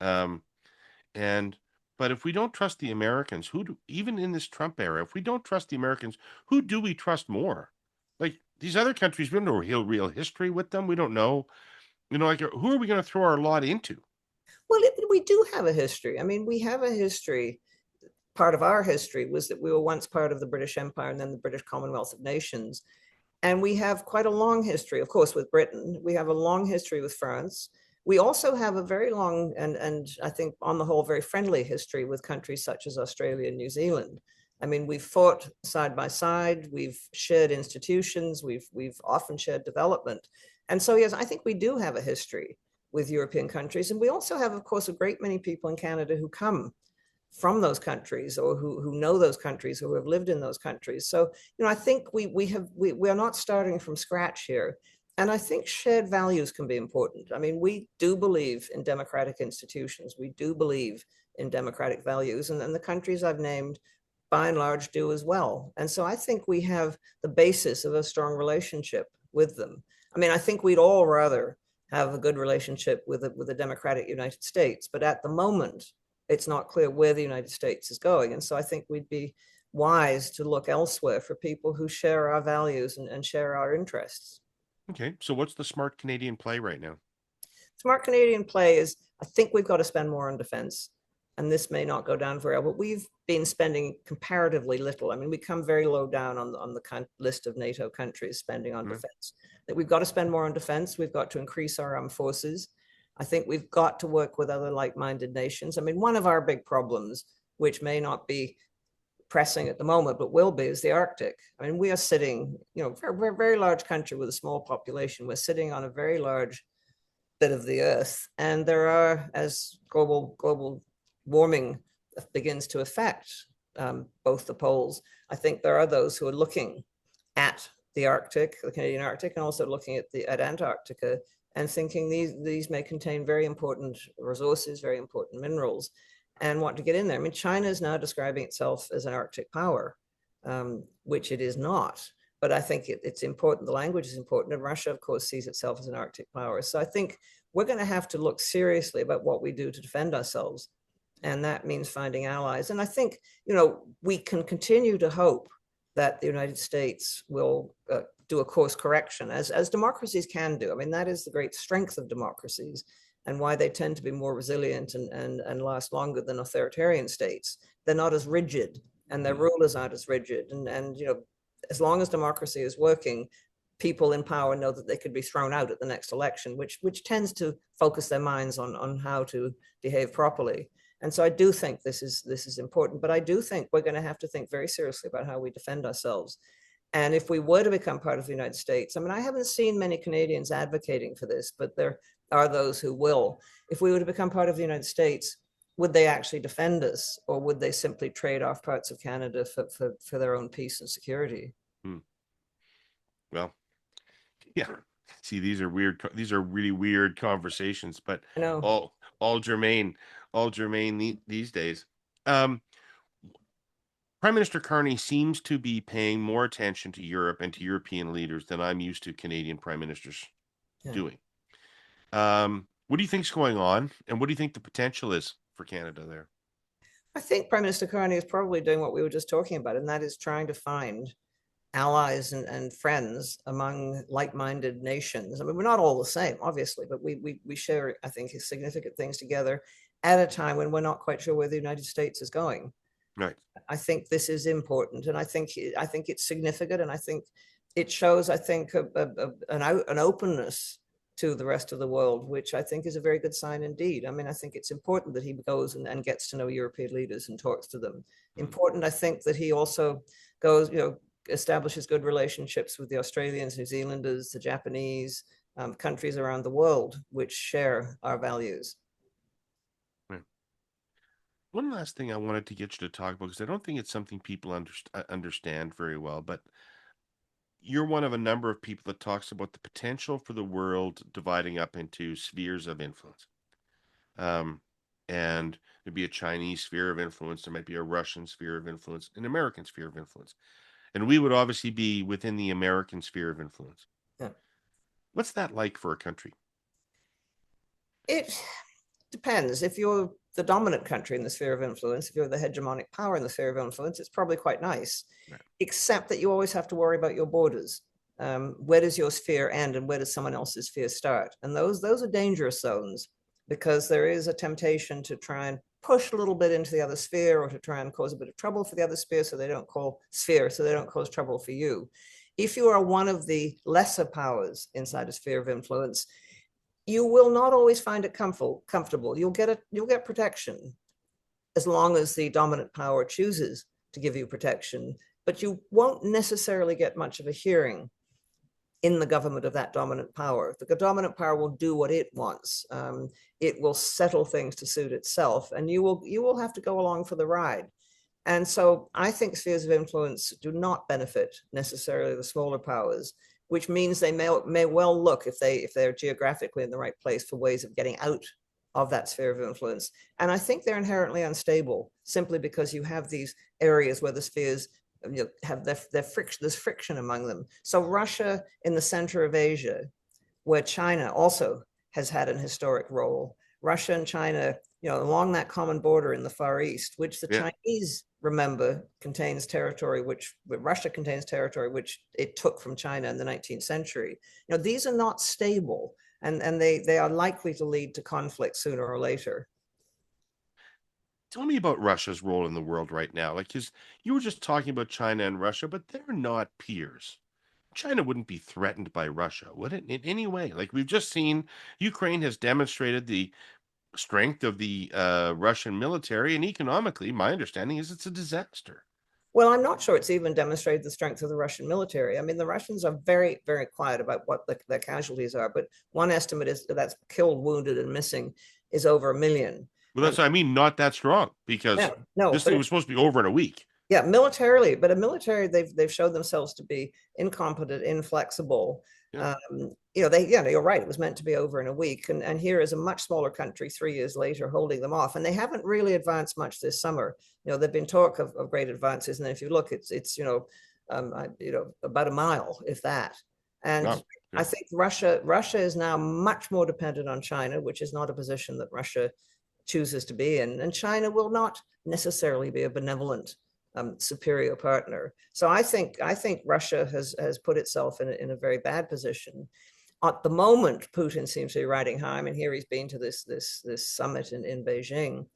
But if we don't trust the Americans, even in this Trump era, if we don't trust the Americans, who do we trust more? Like these other countries, we don't know real history with them. We don't know, who are we going to throw our lot into? Well, we do have a history. I mean, we have a history. Part of our history was that we were once part of the British Empire and then the British Commonwealth of Nations. And we have quite a long history, of course, with Britain. We have a long history with France. We also have a very long and I think on the whole very friendly history with countries such as Australia and New Zealand. I mean, we've fought side by side, we've shared institutions, we've often shared development. And so, yes, I think we do have a history with European countries. And we also have, of course, a great many people in Canada who come from those countries or who know those countries, who have lived in those countries. So, I think we are not starting from scratch here. And I think shared values can be important. I mean, we do believe in democratic institutions. We do believe in democratic values. And the countries I've named, by and large, do as well. And so I think we have the basis of a strong relationship with them. I mean, I think we'd all rather have a good relationship with a democratic United States. But at the moment, it's not clear where the United States is going. And so I think we'd be wise to look elsewhere for people who share our values and share our interests. Okay, so what's the smart Canadian play right now? Smart Canadian play is, I think we've got to spend more on defense. And this may not go down very well, but we've been spending comparatively little. I mean, we come very low down on the list of NATO countries spending on defense. That we've got to spend more on defense. We've got to increase our armed forces. I think we've got to work with other like-minded nations. I mean, one of our big problems, which may not be pressing at the moment, but will be, is the Arctic. I mean, we are sitting, we're a very large country with a small population. We're sitting on a very large bit of the Earth. And there are, as global warming begins to affect both the poles, I think there are those who are looking at the Arctic, the Canadian Arctic, and also looking at Antarctica and thinking these may contain very important resources, very important minerals, and want to get in there. I mean, China is now describing itself as an Arctic power, which it is not. But I think it's important. The language is important. And Russia, of course, sees itself as an Arctic power. So I think we're going to have to look seriously about what we do to defend ourselves. And that means finding allies. And I think, we can continue to hope that the United States will do a course correction, as democracies can do. I mean, that is the great strength of democracies and why they tend to be more resilient and last longer than authoritarian states. They're not as rigid, and their rulers aren't as rigid. And as long as democracy is working, people in power know that they could be thrown out at the next election, which tends to focus their minds on how to behave properly. And so I do think this is important, but I do think we're going to have to think very seriously about how we defend ourselves. And if we were to become part of the United States, I mean, I haven't seen many Canadians advocating for this, but there are those who will. If we were to become part of the United States, would they actually defend us, or would they simply trade off parts of Canada for their own peace and security? Well, yeah. See, these are weird. These are really weird conversations, but I know. all germane, these days. Um, Prime Minister Carney seems to be paying more attention to Europe and to European leaders than I'm used to Canadian prime ministers Yeah. doing. What do you think's going on, and what do you think the potential is for Canada there? I think Prime Minister Carney is probably doing what we were just talking about, and that is trying to find allies and friends among like-minded nations. I mean, we're not all the same, obviously, but we share, I think, significant things together at a time when we're not quite sure where the United States is going. Right. I think this is important, and I think it's significant, and I think it shows, I think, an openness to the rest of the world, which I think is a very good sign indeed. I mean, I think it's important that he goes and gets to know European leaders and talks to them. Important, I think, that he also goes, establishes good relationships with the Australians, New Zealanders, the Japanese, countries around the world which share our values. Right. One last thing I wanted to get you to talk about, because I don't think it's something people understand very well, but you're one of a number of people that talks about the potential for the world dividing up into spheres of influence. And there'd be a Chinese sphere of influence, there might be a Russian sphere of influence, an American sphere of influence. And we would obviously be within the American sphere of influence. Yeah. What's that like for a country? It depends. If you're the dominant country in the sphere of influence, if you're the hegemonic power in the sphere of influence, it's probably quite nice, right, except that you always have to worry about your borders. Where does your sphere end and where does someone else's sphere start? And those are dangerous zones, because there is a temptation to try and push a little bit into the other sphere, or to try and cause a bit of trouble for the other sphere so they don't cause trouble for you. If you are one of the lesser powers inside a sphere of influence, you will not always find it comfortable. You'll get protection as long as the dominant power chooses to give you protection, but you won't necessarily get much of a hearing in the government of that dominant power. The dominant power will do what it wants. It will settle things to suit itself, and you will have to go along for the ride. And so I think spheres of influence do not benefit necessarily the smaller powers, which means they may well look, if they're geographically in the right place, for ways of getting out of that sphere of influence. And I think they're inherently unstable, simply because you have these areas where the spheres have there's friction among them. So Russia in the center of Asia, where China also has had an historic role. Russia and China, along that common border in the Far East, which the Chinese, remember, contains territory which Russia contains territory which it took from China in the 19th century. These are not stable, and they are likely to lead to conflict sooner or later. Tell me about Russia's role in the world right now. Like, because you were just talking about China and Russia, but they're not peers. China wouldn't be threatened by Russia, would it, in any way? Like, we've just seen Ukraine has demonstrated the strength of the Russian military, and economically, my understanding is it's a disaster. Well, I'm not sure it's even demonstrated the strength of the Russian military. I mean, the Russians are very, very quiet about what their casualties are, but one estimate is that's killed, wounded, and missing is over 1 million. Well, that's what I mean, not that strong, because this thing was supposed to be over in a week. Yeah, militarily, but a military, they've showed themselves to be incompetent, inflexible. Yeah. You're right. It was meant to be over in a week, and here is a much smaller country 3 years later holding them off, and they haven't really advanced much this summer. There've been talk of great advances, and then if you look, it's about a mile, if that. And yeah. I think Russia is now much more dependent on China, which is not a position that Russia chooses to be in, and China will not necessarily be a benevolent superior partner. So I think Russia has put itself in a very bad position. At the moment, Putin seems to be riding high. I mean, here he's been to this summit in Beijing,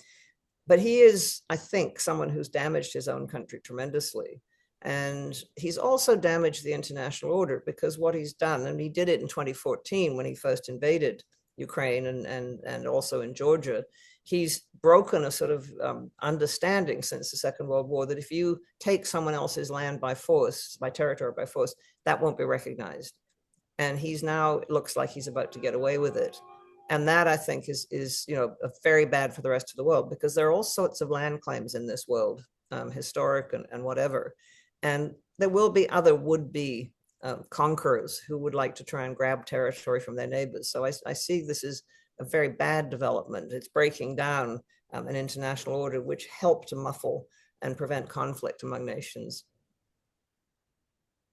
but he is, I think, someone who's damaged his own country tremendously. And he's also damaged the international order, because what he's done, and he did it in 2014 when he first invaded Ukraine and also in Georgia, he's broken a sort of understanding since the Second World War that if you take someone else's land by force, by territory by force, that won't be recognized. And he's now, it looks like he's about to get away with it. And that, I think, is very bad for the rest of the world, because there are all sorts of land claims in this world, historic and whatever. And there will be other would-be conquerors who would like to try and grab territory from their neighbors. So I see this as a very bad development. It's breaking down an international order which helped to muffle and prevent conflict among nations.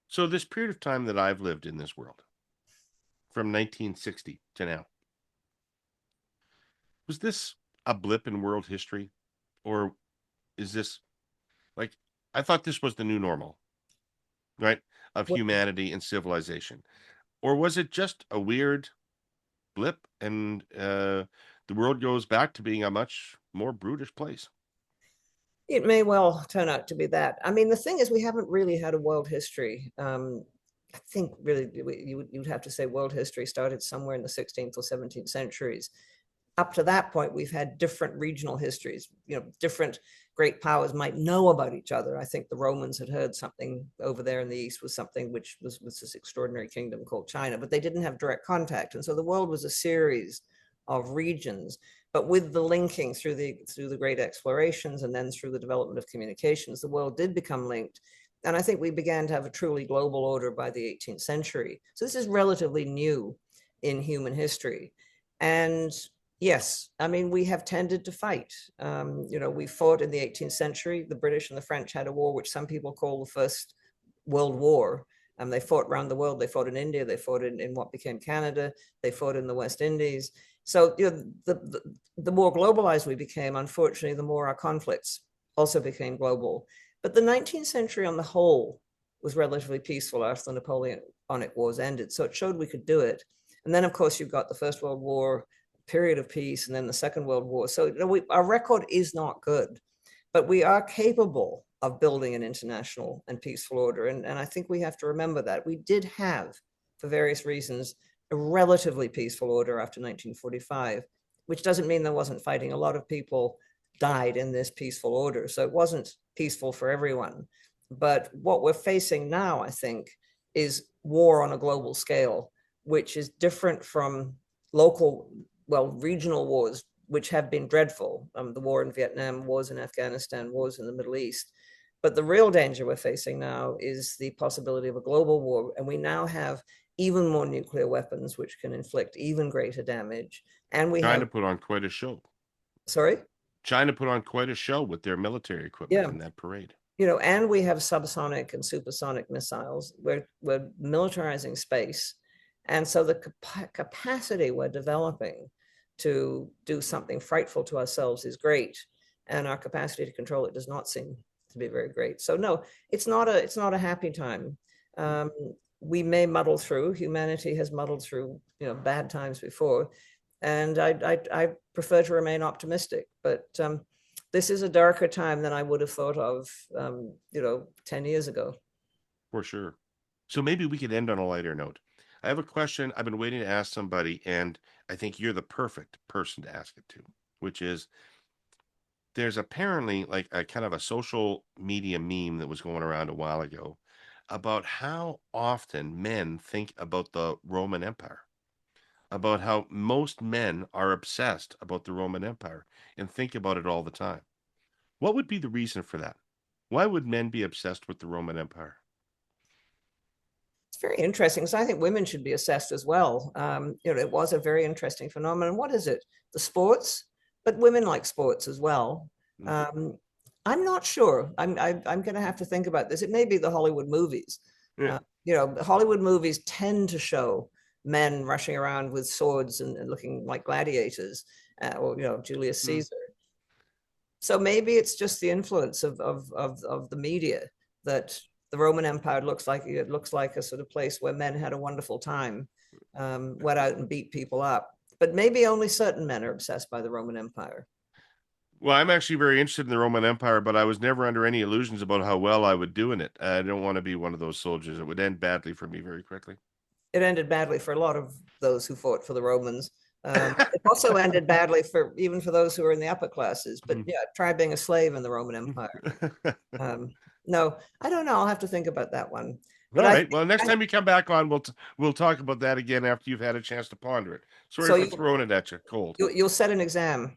So this period of time that I've lived in this world, from 1960 to now, was this a blip in world history? Or is this like, I thought this was the new normal, right? Of humanity and civilization. Or was it just a weird blip and the world goes back to being a much more brutish place? It may well turn out to be that. I mean, the thing is, we haven't really had a world history. I think really you'd have to say world history started somewhere in the 16th or 17th centuries. Up to that point, we've had different regional histories. Different great powers might know about each other. I think the Romans had heard something over there in the east was something which was this extraordinary kingdom called China, but they didn't have direct contact. And so the world was a series of regions. But with the linking through the great explorations and then through the development of communications, the world did become linked. And I think we began to have a truly global order by the 18th century. So this is relatively new in human history. And yes, I mean, we have tended to fight. We fought in the 18th century. The British and the French had a war which some people call the First World War. They fought around the world. They fought in India. They fought in what became Canada. They fought in the West Indies. So the more globalized we became, unfortunately, the more our conflicts also became global. But the 19th century on the whole was relatively peaceful after the Napoleonic Wars ended. So it showed we could do it. And then, of course, you've got the First World War, period of peace, and then the Second World War. So our record is not good, but we are capable of building an international and peaceful order. And I think we have to remember that. We did have, for various reasons, a relatively peaceful order after 1945, which doesn't mean there wasn't fighting. A lot of people died in this peaceful order. So it wasn't peaceful for everyone. But what we're facing now, I think, is war on a global scale, which is different from regional wars, which have been dreadful. The war in Vietnam, wars in Afghanistan, wars in the Middle East. But the real danger we're facing now is the possibility of a global war. And we now have even more nuclear weapons, which can inflict even greater damage. And China put on quite a show. Sorry? China put on quite a show with their military equipment in that parade. And we have subsonic and supersonic missiles. We're militarizing space. And so the capacity we're developing to do something frightful to ourselves is great. And our capacity to control it does not seem to be very great. So no, it's not a happy time. We may muddle through. Humanity has muddled through, bad times before, and I prefer to remain optimistic. But this is a darker time than I would have thought of, 10 years ago. For sure. So maybe we could end on a lighter note. I have a question I've been waiting to ask somebody, and I think you're the perfect person to ask it to, which is, there's apparently like a kind of a social media meme that was going around a while ago about how often men think about the Roman Empire, about how most men are obsessed about the Roman Empire and think about it all the time. What would be the reason for that? Why would men be obsessed with the Roman Empire? It's very interesting. So I think women should be assessed as well. It was a very interesting phenomenon. What is it? The sports, but women like sports as well. I'm not sure. I'm going to have to think about this. It may be the Hollywood movies. Yeah. Hollywood movies tend to show men rushing around with swords and looking like gladiators, or Julius Caesar. So maybe it's just the influence of the media that the Roman Empire looks like a sort of place where men had a wonderful time, went out and beat people up. But maybe only certain men are obsessed by the Roman Empire. Well, I'm actually very interested in the Roman Empire, but I was never under any illusions about how well I would do in it. I don't want to be one of those soldiers. It would end badly for me very quickly. It ended badly for a lot of those who fought for the Romans. It also ended badly even for those who were in the upper classes. But yeah, try being a slave in the Roman Empire. No, I don't know. I'll have to think about that one. But All right. Well, next time you come back on, we'll talk about that again after you've had a chance to ponder it. Sorry So for throwing it at you cold. you'll set an exam.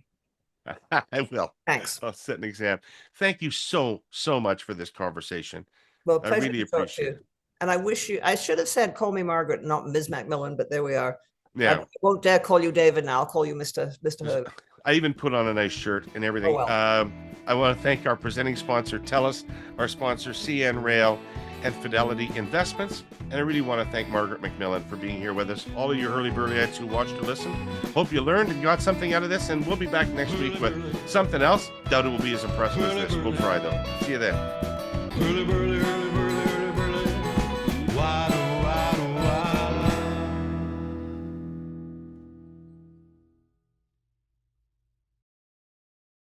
I will. Thanks. I'll set an exam. Thank you so much for this conversation. Well, I pleasure really to talk to appreciate you. it. And I should have said, call me Margaret, not Ms. MacMillan, but there we are. Yeah. I won't dare call you David now. I'll call you Mr. Herle. I even put on a nice shirt and everything. Oh, well. I want to thank our presenting sponsor, TELUS, our sponsor, CN Rail, and Fidelity Investments. And I really want to thank Margaret MacMillan for being here with us. All of you Herle Burly-ites who watched or listened, hope you learned and got something out of this. And we'll be back next week with something else. Doubt it will be as impressive as this. We'll try, though. See you then.